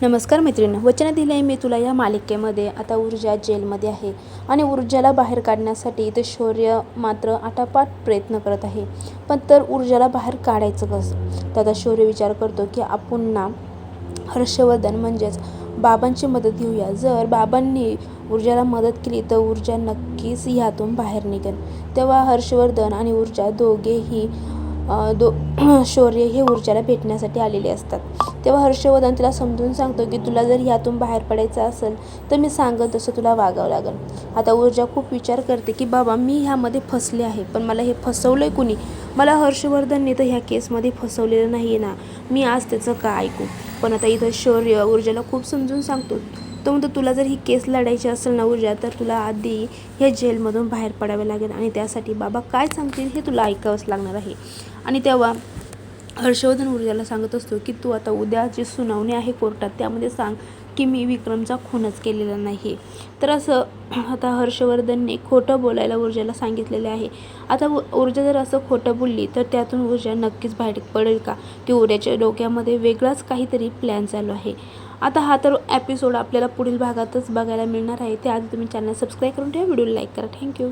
नमस्कार मैत्रिणी, वचन दिले मी तुला या मालिकेमध्ये. आता ऊर्जा जेलमध्ये आहे आणि ऊर्जाला बाहेर काढण्यासाठी इथे शौर्य मात्र आटापाट प्रयत्न करत आहे. पण तर ऊर्जाला बाहेर काढायचं कसं? तर आता शौर्य विचार करतो की आपण ना हर्षवर्धन म्हणजेच बाबांची मदत घेऊया. जर बाबांनी ऊर्जाला मदत केली तर ऊर्जा नक्कीच ह्यातून बाहेर निघेल. तेव्हा हर्षवर्धन आणि ऊर्जा दोघेही शौर्य हे ऊर्जाला भेटण्यासाठी आलेले असतात. तेव्हा हर्षवर्धन तिला समजून सांगतो की तुला जर ह्यातून बाहेर पडायचं असेल तर मी सांगत तसं तुला वागावं लागेल. आता ऊर्जा खूप विचार करते की बाबा मी ह्यामध्ये फसले आहे, पण मला हे फसवलं आहे कुणी? मला हर्षवर्धनने तर ह्या केसमध्ये फसवलेलं नाही आहे ना, मी आज त्याचं का ऐकू? पण आता इथं शौर्य ऊर्जाला खूप समजून सांगतो. तो म्हणतो तुला जर ही केस लढायची असेल ना ऊर्जा, तर तुला आधी ह्या जेलमधून बाहेर पडावे लागेल आणि त्यासाठी बाबा काय सांगतील हे तुला ऐकावंच लागणार आहे. आणि तेव्हा हर्षवर्धन ऊर्जाला सांगत असतो की तू आता उद्या जी सुनावणी आहे कोर्टात त्यामध्ये सांग की मी विक्रमचा खूनच केलेला नाही. तर असं आता हर्षवर्धनने खोटं बोलायला ऊर्जाला सांगितलेले आहे. आता ऊर्जा जर असं खोटं बोलली तर त्यातून ऊर्जा नक्कीच बाहेर पडेल का, की ऊर्जाच्या डोक्यामध्ये वेगळाच काहीतरी प्लॅन चालू आहे. आता हा तर एपिसोड आपल्याला पुढील भागातच बघायला मिळणार आहे. त्याआधी तुम्ही चॅनल सबस्क्राईब करून ठेवा, व्हिडिओला लाईक करा. थँक्यू.